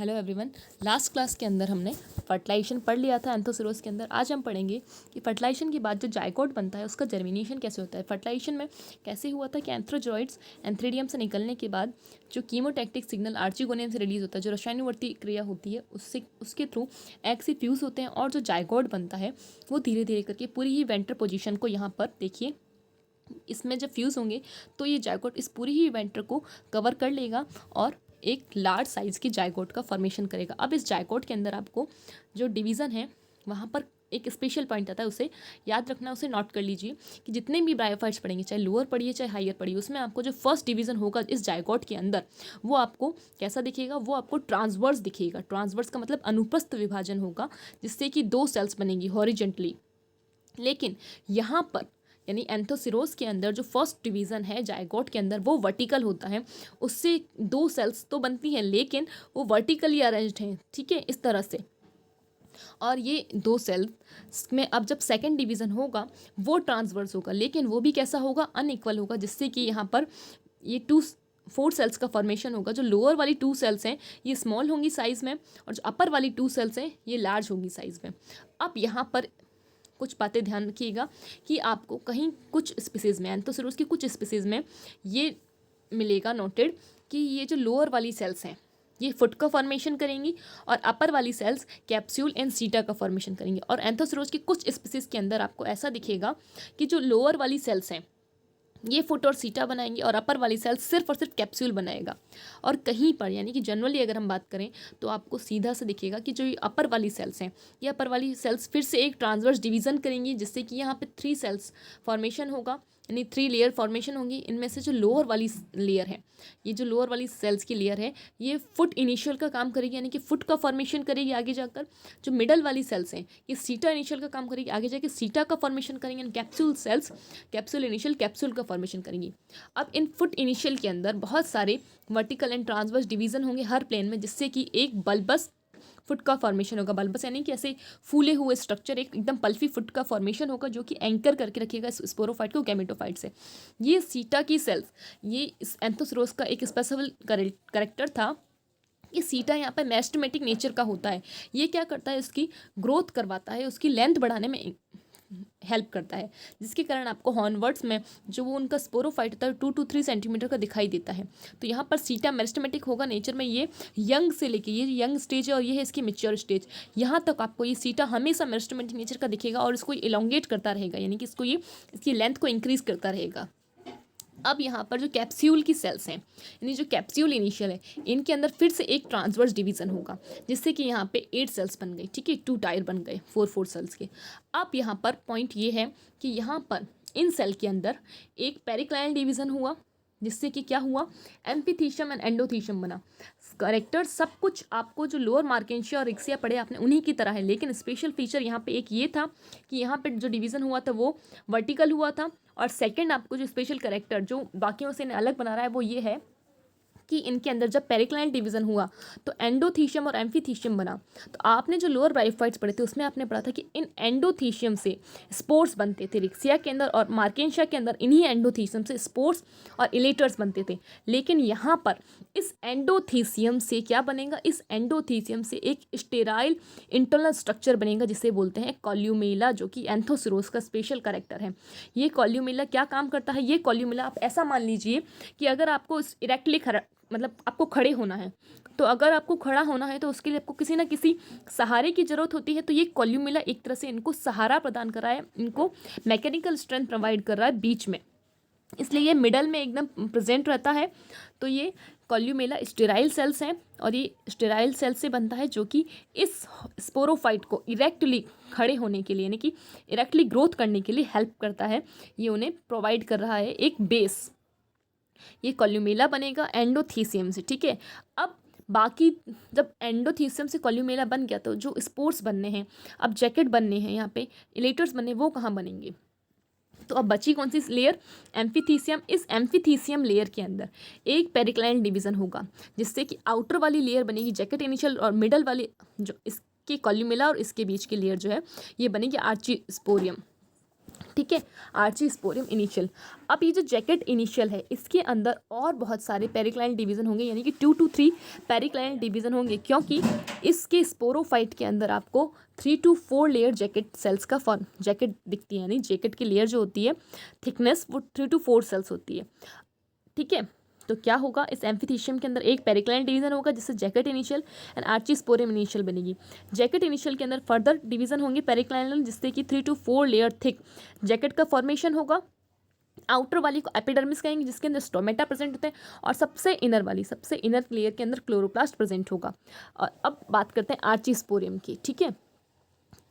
Hello everyone. Last class के अंदर हमने फर्टिलाइजेशन पढ़ लिया था एंथोसिरोस के अंदर। आज हम पढ़ेंगे कि फर्टिलाइजेशन के बाद जो जाइगोट बनता है उसका जर्मिनेशन कैसे होता है। फर्टिलाइजेशन में कैसे हुआ था कि एंथ्रोजॉइड्स एंथ्रीडियम से निकलने के बाद जो कीमोटैक्टिक सिग्नल आर्चिगोनियम से रिलीज होता है, जो रसायनवर्ती क्रिया होती है, उसके थ्रू एग से फ्यूज़ होते हैं और जो जाइगोट बनता है वो धीरे धीरे करके पूरी ही वेंटर पोजिशन को यहाँ पर देखिए, इसमें जब फ्यूज़ होंगे तो ये जाइगोट इस पूरी ही वेंटर को कवर कर लेगा और एक लार्ज साइज़ की जाइगोट का फॉर्मेशन करेगा। अब इस जाइगोट के अंदर आपको जो डिवीज़न है वहाँ पर एक स्पेशल पॉइंट आता है, उसे याद रखना, उसे नोट कर लीजिए कि जितने भी ब्रायोफाइट्स पढ़ेंगे, चाहे लोअर पढ़िए चाहे हायर पढ़िए, उसमें आपको जो फर्स्ट डिवीज़न होगा इस जाइगोट के अंदर वो आपको कैसा दिखेगा, वो आपको ट्रांसवर्स दिखेगा। ट्रांसवर्स का मतलब अनुप्रस्थ विभाजन होगा, जिससे कि दो सेल्स बनेंगी हॉरिजेंटली। लेकिन यहाँ पर यानी एंथोसिरोस के अंदर जो फर्स्ट डिवीज़न है जाइगोट के अंदर वो वर्टिकल होता है, उससे दो सेल्स तो बनती हैं लेकिन वो वर्टिकली अरेंज्ड हैं, ठीक है, इस तरह से। और ये दो सेल्स में अब जब सेकंड डिवीज़न होगा वो ट्रांसवर्स होगा, लेकिन वो भी कैसा होगा, अनइक्वल होगा, जिससे कि यहाँ पर ये 4 सेल्स का फॉर्मेशन होगा। जो लोअर वाली 2 सेल्स हैं ये स्मॉल होंगी साइज़ में और जो अपर वाली 2 सेल्स हैं ये लार्ज होंगी साइज़ में। अब यहाँ पर कुछ बातें ध्यान रखिएगा कि आपको कहीं कुछ स्पीसीज़ में, एंथोसिरोस की कुछ स्पीसीज़ में ये मिलेगा नोटेड कि ये जो लोअर वाली सेल्स हैं ये फुट का फॉर्मेशन करेंगी और अपर वाली सेल्स कैप्सूल एंड सीटा का फॉर्मेशन करेंगी। और एंथोसिरोस की कुछ स्पीसीज़ के अंदर आपको ऐसा दिखेगा कि जो लोअर वाली सेल्स हैं ये फुट और सीटा बनाएंगे और अपर वाली सेल्स सिर्फ और सिर्फ कैप्सूल बनाएगा। और कहीं पर यानी कि जनरली अगर हम बात करें तो आपको सीधा से दिखेगा कि जो ये अपर वाली सेल्स हैं, ये अपर वाली सेल्स फिर से एक ट्रांसवर्स डिवीज़न करेंगी, जिससे कि यहाँ पे 3 सेल्स फॉर्मेशन होगा, यानी 3 लेयर फॉर्मेशन होंगी। इनमें से जो लोअर वाली लेयर है, ये जो लोअर वाली सेल्स की लेयर है ये फुट इनिशियल का काम करेगी, यानी कि फुट का फॉर्मेशन करेगी आगे जाकर। जो मिडल वाली सेल्स हैं ये सीटा इनिशियल का काम करेगी, आगे जाके सीटा का फॉर्मेशन करेंगे। Capsule cells capsule initial capsule का फॉर्मेशन करेंगी। अब इन फुट इनिशियल के अंदर बहुत सारे वर्टिकल एंड ट्रांसवर्स डिवीज़न होंगे हर प्लेन में, जिससे कि एक बल्बस फुट का फॉर्मेशन होगा। बल्बस यानी कि ऐसे फूले हुए स्ट्रक्चर, एक एकदम पल्फी फुट का फॉर्मेशन होगा जो कि एंकर करके रखेगा इस स्पोरोफाइट को गैमेटोफाइट से। ये सीटा की सेल्स, ये इस एंथोसिरोस का एक स्पेशल करेक्टर था। ये सीटा यहाँ पर मेरिस्टेमेटिक नेचर का होता है। ये क्या करता है, इसकी ग्रोथ करवाता है, उसकी लेंथ बढ़ाने में हेल्प करता है, जिसके कारण आपको हॉर्नवर्ड्स में जो वो उनका स्पोरोफाइट होता है 2 to 3 सेंटीमीटर का दिखाई देता है। तो यहाँ पर सीटा मेरिस्टेमेटिक होगा नेचर में, ये यंग से लेके, ये यंग स्टेज है और ये है इसकी मैच्योर स्टेज, यहाँ तक आपको ये सीटा हमेशा मेरिस्टेमेटिक नेचर का दिखेगा और इसको इलोंगेट करता रहेगा, यानी कि इसको ये इसकी लेंथ को इंक्रीज करता रहेगा। अब यहाँ पर जो कैप्सूल की सेल्स हैं, यानी जो कैप्सूल इनिशियल है, इनके अंदर फिर से एक ट्रांसवर्स डिवीज़न होगा, जिससे कि यहाँ पे 8 सेल्स बन गई, ठीक है, 2 टायर बन गए 4 सेल्स के। अब यहाँ पर पॉइंट ये है कि यहाँ पर इन सेल के अंदर एक पेरिक्लाइनल डिवीज़न हुआ, जिससे कि क्या हुआ, एम्फीथीशियम एंड एंडोथीशियम बना। करेक्टर सब कुछ आपको जो लोअर मार्केंशिया और रिक्सिया पढ़े आपने उन्हीं की तरह है, लेकिन स्पेशल फीचर यहाँ पे एक ये था कि यहाँ पे जो डिवीज़न हुआ था वो वर्टिकल हुआ था। और सेकंड आपको जो स्पेशल करेक्टर जो बाकियों से इन्हें अलग बना रहा है वो ये है कि इनके अंदर जब पेरिक्लाइनल डिवीज़न हुआ तो एंडोथीशियम और एम्फीथीशियम बना। तो आपने जो लोअर ब्रायोफाइट्स पढ़े थे उसमें आपने पढ़ा था कि इन एंडोथीशियम से स्पोर्स बनते थे रिक्सिया के अंदर, और मार्केंशिया के अंदर इन्हीं एंडोथीशियम से स्पोर्स और इलेटर्स बनते थे। लेकिन यहाँ पर इस एंडोथीशियम से क्या बनेगा, इस एंडोथीशियम से एक स्टेराइल इंटरनल स्ट्रक्चर बनेगा जिसे बोलते हैं कॉल्यूमेला, जो कि एंथोसिरोस का स्पेशल करेक्टर है। ये कॉल्यूमेला क्या काम करता है, ये कॉल्यूमेला आप ऐसा मान लीजिए कि अगर आपको इरेक्टली मतलब आपको खड़े होना है, तो अगर आपको खड़ा होना है तो उसके लिए आपको किसी ना किसी सहारे की ज़रूरत होती है। तो ये कॉल्यूमेला एक तरह से इनको सहारा प्रदान कर रहा है, इनको मैकेनिकल स्ट्रेंथ प्रोवाइड कर रहा है बीच में, इसलिए ये मिडल में एकदम प्रेजेंट रहता है। तो ये कॉल्यूमेला स्टेराइल सेल्स हैं और ये स्टेराइल सेल्स से बनता है, जो कि इस स्पोरोफाइट को इरेक्टली खड़े होने के लिए, यानी कि इरेक्टली ग्रोथ करने के लिए हेल्प करता है। ये उन्हें प्रोवाइड कर रहा है एक बेस। ये कॉल्यूमेला बनेगा एंडोथीसियम से, ठीक है। अब बाकी जब एंडोथीसियम से कॉल्यूमेला बन गया तो जो स्पोर्स बनने हैं, अब जैकेट बनने हैं, यहाँ पे इलेटर्स बनने, वो कहाँ बनेंगे। तो अब बची कौन सी लेयर, एम्फीथीसियम। इस एम्फीथीसियम लेयर के अंदर एक पेरिक्लाइनल डिवीज़न होगा, जिससे कि आउटर वाली लेयर बनेगी जैकेट इनिशियल, और मिडल वाली जो इसके कॉल्यूमेला और इसके बीच की लेयर जो है ये बनेगी आर्चिस्पोरियम, ठीक है। आर्चीस्पोरियम इनिशियल। अब ये जो जैकेट इनिशियल है इसके अंदर और बहुत सारे पेरिक्लाइनल डिवीज़न होंगे, यानी कि 2 to 3 पेरिक्लाइनल डिवीज़न होंगे, क्योंकि इसके स्पोरोफाइट के अंदर आपको 3 to 4 लेयर जैकेट सेल्स का फॉर्म जैकेट दिखती है, यानी जैकेट की लेयर जो होती है थिकनेस वो 3 to 4 सेल्स होती है, ठीक है। तो क्या होगा, इस एम्फिथीशियम के अंदर एक पेरिक्लाइनल डिवीजन होगा जिससे जैकेट इनिशियल एंड आर्चीस्पोरियम इनिशियल बनेगी। जैकेट इनिशियल के अंदर फर्दर डिवीजन होंगे पेरिक्लाइनल, जिससे कि 3 to 4 लेयर थिक जैकेट का फॉर्मेशन होगा। आउटर वाली को एपिडर्मिस कहेंगे जिसके अंदर स्टोमेटा प्रेजेंट होते हैं, और सबसे इनर लेयर के अंदर क्लोरोप्लास्ट प्रेजेंट होगा। और अब बात करते हैं आर्चीस्पोरियम की, ठीक है।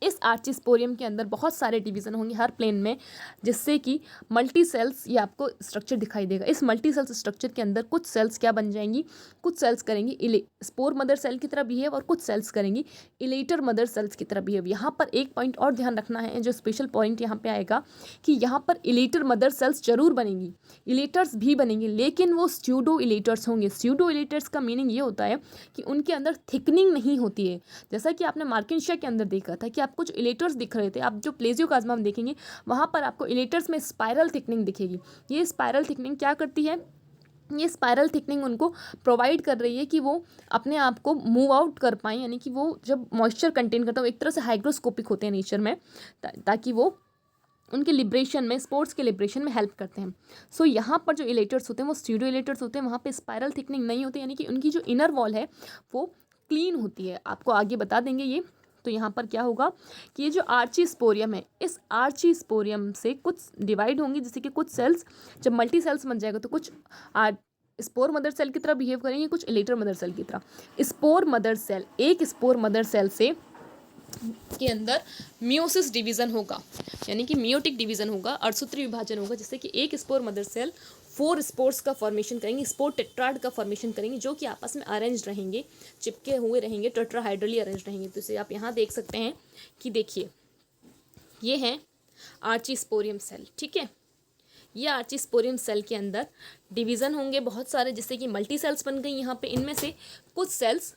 इस आर्चीस्पोरियम के अंदर बहुत सारे डिवीज़न होंगे हर प्लेन में, जिससे कि मल्टी सेल्स ये आपको स्ट्रक्चर दिखाई देगा। इस मल्टी सेल्स स्ट्रक्चर के अंदर कुछ सेल्स क्या बन जाएंगी, कुछ सेल्स करेंगी स्पोर मदर सेल की तरह बिहेव, और कुछ सेल्स करेंगी इलेटर मदर सेल्स की तरह बिहेव। यहाँ पर एक पॉइंट और ध्यान रखना है, जो स्पेशल पॉइंट यहाँ पे आएगा कि यहाँ पर इलेटर मदर सेल्स जरूर बनेंगी, इलेटर्स भी बनेंगे, लेकिन वो स्यूडो इलेटर्स होंगे। स्यूडो इलेटर्स का मीनिंग ये होता है कि उनके अंदर थिकनिंग नहीं होती है, जैसा कि आपने मार्किनशिया के अंदर देखा था कि आपको जो इलेटर्स दिख रहे थे, आप जो प्लेजियोकाज्मा में देखेंगे वहाँ पर आपको इलेटर्स में स्पाइरल थिकनिंग दिखेगी। ये स्पाइरल थिकनिंग क्या करती है, ये स्पाइरल थिकनिंग उनको प्रोवाइड कर रही है कि वो अपने आप को मूव आउट कर पाएँ, यानी कि वो जब मॉइस्चर कंटेन करता है, वो एक तरह से हाइग्रोस्कोपिक होते हैं नेचर में, ताकि वो उनके लिब्रेशन में, स्पोर्ट्स के लिब्रेशन में हेल्प करते हैं। सो यहाँ पर जो इलेटर्स होते हैं वो स्यूडो इलेटर्स होते हैं, वहाँ पे स्पाइरल थिकनिंग नहीं होती, यानी कि उनकी जो इनर वॉल है वो क्लीन होती है। आपको आगे बता देंगे ये। तो यहाँ पर क्या होगा कि ये जो आर्चीस्पोरियम है, इस आर्चीस्पोरियम से कुछ डिवाइड होंगी, जैसे कि कुछ सेल्स जब मल्टी सेल्स बन जाएगा तो कुछ स्पोर मदर सेल की तरह बिहेव करेंगे, कुछ इलेटर मदर सेल की तरह। स्पोर मदर सेल, एक स्पोर मदर सेल से के अंदर मियोसिस डिवीजन होगा, यानी कि मियोटिक डिवीजन होगा, अर्धसूत्री विभाजन होगा, जिससे कि एक स्पोर मदर सेल 4 स्पोर्स का फॉर्मेशन करेंगे, स्पोर टेट्राड का फॉर्मेशन करेंगे, जो कि आपस में अरेंज रहेंगे, चिपके हुए रहेंगे, टेट्राहाइड्रली अरेंज रहेंगे। तो इसे आप यहाँ देख सकते हैं कि देखिए ये है आर्चीस्पोरियम सेल, ठीक है। ये आर्चीस्पोरियम सेल के अंदर डिवीज़न होंगे बहुत सारे, जिससे कि मल्टी सेल्स बन गई यहाँ पे। इनमें से कुछ सेल्स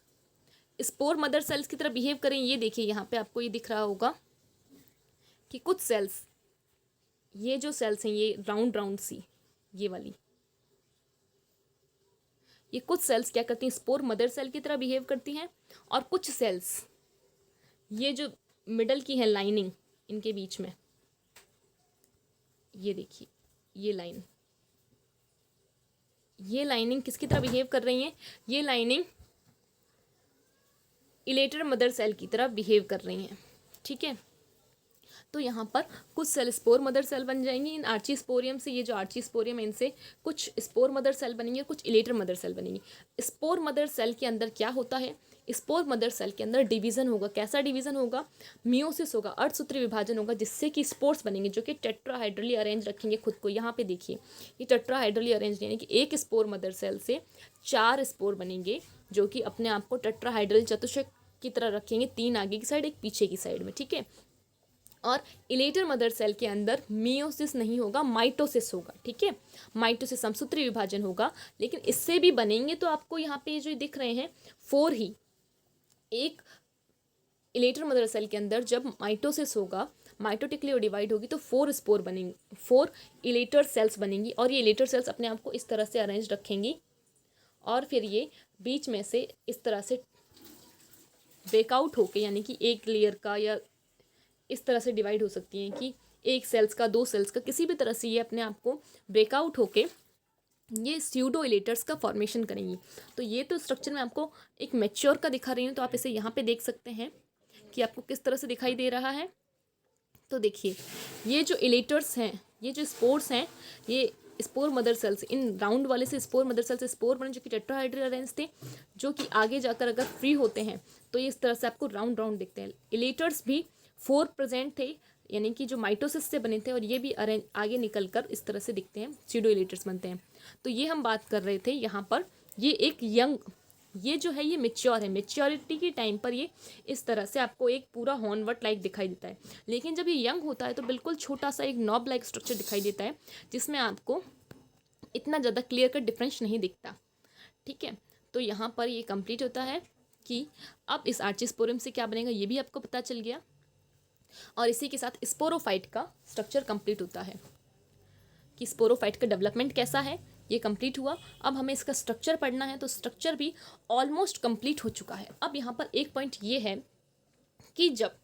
स्पोर मदर सेल्स की तरह बिहेव करें। ये देखिए यहाँ पे आपको ये दिख रहा होगा कि कुछ सेल्स, ये जो सेल्स हैं ये राउंड राउंड सी, ये वाली, ये कुछ सेल्स क्या करती हैं, स्पोर मदर सेल की तरह बिहेव करती हैं। और कुछ सेल्स ये जो मिडल की है लाइनिंग इनके बीच में, ये देखिए ये लाइन, ये लाइनिंग किसकी तरह बिहेव कर रही है, ये लाइनिंग इलेटर मदर सेल की तरह बिहेव कर रही हैं, ठीक है। तो यहाँ पर कुछ सेल स्पोर मदर सेल बन जाएंगी इन आर्चीस्पोरियम से। ये जो आर्चीस्पोरियम है इनसे कुछ स्पोर मदर सेल बनेंगे, कुछ इलेटर मदर सेल बनेंगी। स्पोर मदर सेल के अंदर क्या होता है, स्पोर मदर सेल के अंदर डिवीजन होगा। कैसा डिवीजन होगा, मियोसिस होगा, अर्धसूत्री विभाजन होगा, जिससे कि स्पोर्स बनेंगे जो कि टेट्राहाइड्रली अरेंज रखेंगे खुद को। यहाँ पे देखिए ये टेट्राहाइड्रली अरेंज, यानी कि एक स्पोर मदर सेल से 4 स्पोर बनेंगे, जो कि अपने आप को टेट्राहाइड्रल चतुष्क की तरह रखेंगे, 3 आगे की साइड, एक पीछे की साइड में, ठीक है। और इलेटर मदर सेल के अंदर मियोसिस नहीं होगा, माइटोसिस होगा, ठीक है। माइटोसिस समसूत्री विभाजन होगा, लेकिन इससे भी बनेंगे तो आपको यहाँ पे जो दिख रहे हैं 4 ही। एक इलेटर मदर सेल के अंदर जब माइटोसिस होगा, माइटोटिकली डिवाइड होगी, तो 4 स्पोर बनेंगे, 4 इलेटर सेल्स बनेंगी, और ये इलेटर सेल्स अपने आप को इस तरह से अरेंज रखेंगी, और फिर ये बीच में से इस तरह से ब्रेकआउट होके, यानी कि एक लेयर का या इस तरह से डिवाइड हो सकती हैं कि एक सेल्स का, 2 सेल्स का, किसी भी तरह से ये अपने आप को ब्रेकआउट होके ये स्यूडो इलेटर्स का फॉर्मेशन करेंगी। तो ये तो स्ट्रक्चर मैं आपको एक मैच्योर का दिखा रही हूँ, तो आप इसे यहाँ पे देख सकते हैं कि आपको किस तरह से दिखाई दे रहा है। तो देखिए ये जो इलेटर्स हैं, ये जो स्पोर्स हैं, ये spore mother cells, in round वाले से स्पोर मदर सेल से स्पोर बने, जो कि टेट्राहाइड्रल अरेंज थे, जो कि आगे जाकर अगर फ्री होते हैं तो ये इस तरह से आपको राउंड राउंड दिखते हैं। इलेटर्स भी 4 प्रेजेंट थे, यानी कि जो माइटोसिस से बने थे, और ये भी अरेंज आगे निकल कर इस तरह से दिखते हैं, स्यूडो इलेटर्स बनते हैं। तो ये हम बात कर रहे थे यहाँ पर, ये एक यंग, ये जो है ये मेच्योर है, मेच्योरिटी के टाइम पर ये इस तरह से आपको एक पूरा हॉर्नवट लाइक दिखाई देता है। लेकिन जब ये यंग होता है तो बिल्कुल छोटा सा एक नॉब लाइक स्ट्रक्चर दिखाई देता है, जिसमें आपको इतना ज़्यादा क्लियर कट डिफरेंस नहीं दिखता, ठीक है। तो यहाँ पर ये कंप्लीट होता है कि अब इस आर्चीस्पोरियम से क्या बनेगा ये भी आपको पता चल गया। और इसी के साथ स्पोरोफाइट का स्ट्रक्चर कंप्लीट होता है कि स्पोरोफाइट का डेवलपमेंट कैसा है, ये कंप्लीट हुआ। अब हमें इसका स्ट्रक्चर पढ़ना है, तो स्ट्रक्चर भी ऑलमोस्ट कंप्लीट हो चुका है। अब यहाँ पर एक पॉइंट ये है कि जब,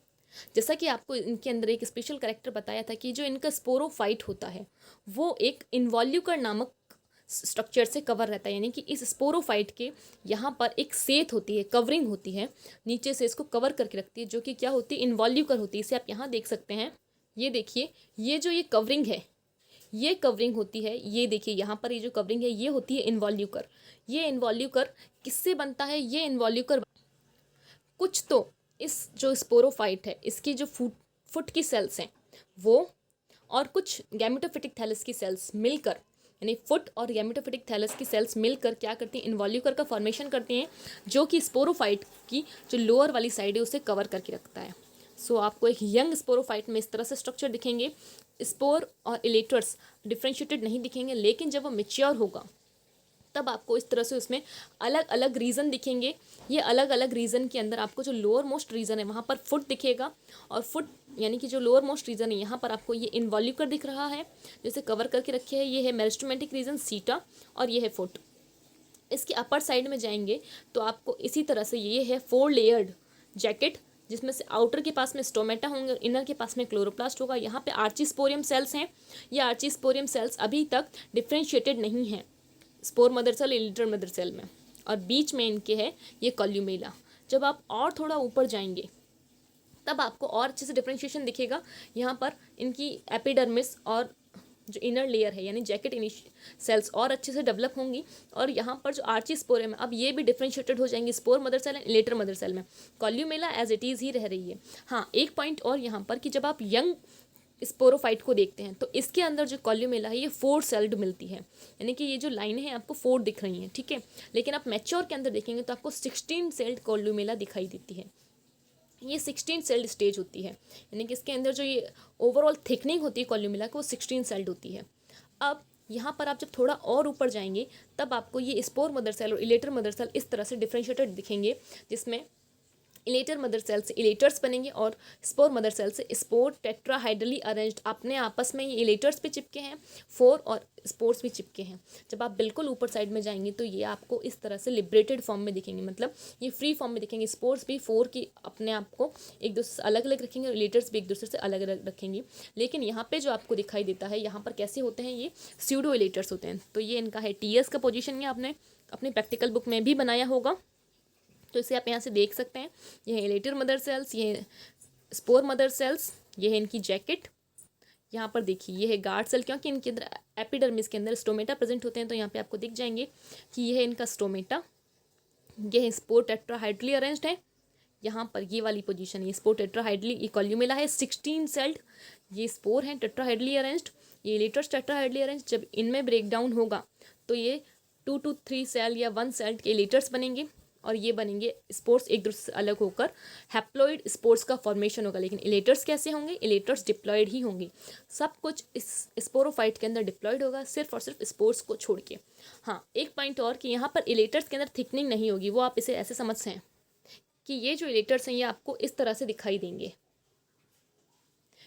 जैसा कि आपको इनके अंदर एक स्पेशल कैरेक्टर बताया था कि जो इनका स्पोरोफाइट होता है वो एक इन्वॉल्यूकर नामक स्ट्रक्चर से कवर रहता है, यानी कि इस स्पोरोफाइट के यहाँ पर एक सेथ होती है, कवरिंग होती है, नीचे से इसको कवर करके रखती है, जो कि क्या होती है, इन्वॉल्यूकर होती है। इसे आप यहाँ देख सकते हैं, ये देखिए, ये जो ये कवरिंग है, ये कवरिंग होती है, ये देखिए यहाँ पर ये जो कवरिंग है ये होती है इन्वॉल्यूकर। ये इन्वॉल्यूकर किससे बनता है, ये इन्वॉल्यूकर कुछ तो इस जो स्पोरोफाइट है इसकी जो फुट की सेल्स हैं वो, और कुछ गैमेटोफिटिक थैलस की सेल्स मिलकर, यानी फुट और गैमेटोफिटिक थैलस की सेल्स मिलकर क्या करती हैं, इन्वॉल्यूकर का फॉर्मेशन करती हैं, जो कि स्पोरोफाइट की जो लोअर वाली साइड है उसे कवर करके रखता है। सो आपको एक यंग स्पोरोफाइट में इस तरह से स्ट्रक्चर दिखेंगे। स्पोर और इलेटर्स डिफ्रेंशिएटेड नहीं दिखेंगे, लेकिन जब वो मेच्योर होगा तब आपको इस तरह से उसमें अलग अलग रीजन दिखेंगे। ये अलग अलग रीजन के अंदर आपको जो लोअर मोस्ट रीजन है वहाँ पर फुट दिखेगा, और फुट यानी कि जो लोअर मोस्ट रीजन है यहाँ पर आपको ये इन्वॉल्यूकर दिख रहा है जैसे कवर करके रखे है। ये है मेरिस्टेमेटिक रीजन सीटा, और ये है फुट। इसके अपर साइड में जाएंगे तो आपको इसी तरह से ये है 4 लेयर्ड जैकेट, जिसमें से आउटर के पास में स्टोमेटा होंगे और इनर के पास में क्लोरोप्लास्ट होगा। यहाँ पे आर्चिस्पोरियम सेल्स हैं। ये आर्चिस्पोरियम सेल्स अभी तक डिफ्रेंशिएटेड नहीं हैं spore mother cell, elater mother cell में, और बीच में इनके है ये कॉल्यूमेला। जब आप और थोड़ा ऊपर जाएंगे तब आपको और अच्छे से डिफ्रेंशिएशन दिखेगा। यहाँ पर इनकी एपिडर्मिस और जो इनर लेयर है यानी जैकेट सेल्स और अच्छे से डेवलप होंगी, और यहाँ पर जो आर्चिस्पोरियम है अब ये भी डिफ्रेंशिएटेड हो जाएंगी spore mother cell and elater mother cell में। कॉल्यूमेला एज इट इज़ ही रह रही है। हाँ, एक पॉइंट और यहाँ पर कि जब आप यंग स्पोरोफाइट को देखते हैं तो इसके अंदर जो कॉल्यूमेला है ये 4 सेल्ड मिलती है, यानी कि ये जो लाइनें हैं आपको 4 दिख रही हैं, ठीक है। लेकिन आप मैच्योर के अंदर देखेंगे तो आपको 16 सेल्ड कॉल्यूमेला दिखाई देती है। ये 16 सेल्ड स्टेज होती है, यानी कि इसके अंदर जो ये ओवरऑल थिकनिंग होती है कॉल्यूमेला की वो 16 सेल्ड होती है। अब यहाँ पर आप जब थोड़ा और ऊपर जाएंगे तब आपको ये स्पोर मदर सेल और इलेटर मदर सेल इस तरह से डिफ्रेंशिएटेड दिखेंगे, जिसमें इलेटर मदर सेल से इलेटर्स बनेंगे और स्पोर मदर सेल से स्पोर टेट्राहाइड्रली अरेंज्ड। अपने आपस में ये इलेटर्स भी चिपके हैं 4 और स्पोर्स भी चिपके हैं। जब आप बिल्कुल ऊपर साइड में जाएंगे तो ये आपको इस तरह से लिबरेटेड फॉर्म में दिखेंगे, मतलब ये फ्री फॉर्म में दिखेंगे। स्पोर्स भी 4 की अपने आप को एक दूसरे से अलग अलग रखेंगे और इलेटर्स भी एक दूसरे से अलग अलग रखेंगे। लेकिन यहाँ पे जो आपको दिखाई देता है यहाँ पर कैसे होते हैं, ये स्यूडो इलेटर्स होते हैं। तो ये इनका है टीएस का पोजिशन, ये आपने अपने प्रैक्टिकल बुक में भी बनाया होगा, तो इसे आप यहाँ से देख सकते हैं। ये है इलेटर मदर सेल्स, ये है स्पोर मदर सेल्स, ये है इनकी जैकेट। यहाँ पर देखिए ये है गार्ड सेल, क्योंकि इनके अंदर एपिडर्मिस के अंदर स्टोमेटा प्रेजेंट होते हैं, तो यहाँ पे आपको दिख जाएंगे कि ये है इनका स्टोमेटा। ये है स्पोर टेट्राहाइड्रली अरेंज्ड है। यहाँ पर ये वाली पोजीशन है स्पोर टेट्राहाइड्रली, ये कॉल्यूमेला है 16 सेल्ड, ये स्पोर हैं टेट्राहाइड्रली अरेंज्ड, ये इलेटर्स टेट्राहाइड्रली अरेंज्ड। जब इनमें ब्रेक डाउन होगा तो ये 2 to 3 सेल या 1 सेल के इलेटर्स बनेंगे, और ये बनेंगे स्पोर्स एक दूसरे से अलग होकर हैप्लॉइड स्पोर्स का फॉर्मेशन होगा। लेकिन इलेटर्स कैसे होंगे, इलेटर्स डिप्लॉयड ही होंगे। सब कुछ इस स्पोरोफाइट के अंदर डिप्लॉयड होगा, सिर्फ और सिर्फ स्पोर्स को छोड़ के। हाँ, एक पॉइंट और कि यहाँ पर इलेटर्स के अंदर थिकनिंग नहीं होगी, वो आप इसे ऐसे समझ हैं कि ये जो इलेटर्स हैं ये आपको इस तरह से दिखाई देंगे,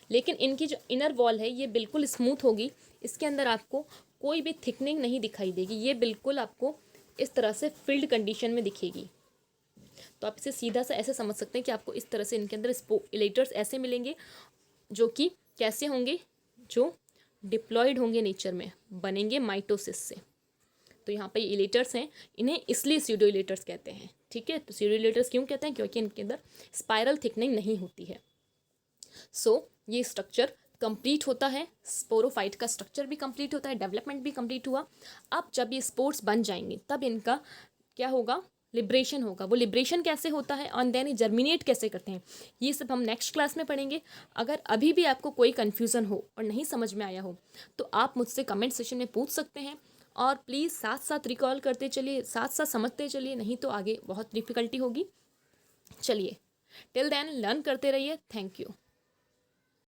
लेकिन इनकी जो इनर वॉल है ये बिल्कुल स्मूथ होगी, इसके अंदर आपको कोई भी थिकनिंग नहीं दिखाई देगी, ये बिल्कुल आपको इस तरह से फील्ड कंडीशन में दिखेगी। तो आप इसे सीधा सा ऐसे समझ सकते हैं कि आपको इस तरह से इनके अंदर इलेटर्स ऐसे मिलेंगे, जो कि कैसे होंगे, जो डिप्लॉयड होंगे नेचर में, बनेंगे माइटोसिस से। तो यहाँ पे ये इलेटर्स हैं, इन्हें इसलिए स्यूडो इलेटर्स कहते हैं, ठीक है। तो स्यूडो इलेटर्स क्यों कहते हैं, क्योंकि इनके अंदर स्पाइरल थिकनिंग नहीं होती है। सो ये स्ट्रक्चर कंप्लीट होता है, स्पोरोफाइट का स्ट्रक्चर भी कंप्लीट होता है, डेवलपमेंट भी कंप्लीट हुआ। अब जब ये स्पोर्स बन जाएंगे तब इनका क्या होगा, लिब्रेशन होगा। वो लिब्रेशन कैसे होता है और देन जर्मिनेट कैसे करते हैं, ये सब हम नेक्स्ट क्लास में पढ़ेंगे। अगर अभी भी आपको कोई कन्फ्यूज़न हो और नहीं समझ में आया हो तो आप मुझसे कमेंट सेशन में पूछ सकते हैं, और प्लीज़ साथ साथ रिकॉल करते चलिए, साथ साथ समझते चलिए, नहीं तो आगे बहुत डिफ़िकल्टी होगी। चलिए, टिल देन लर्न करते रहिए। Thank you.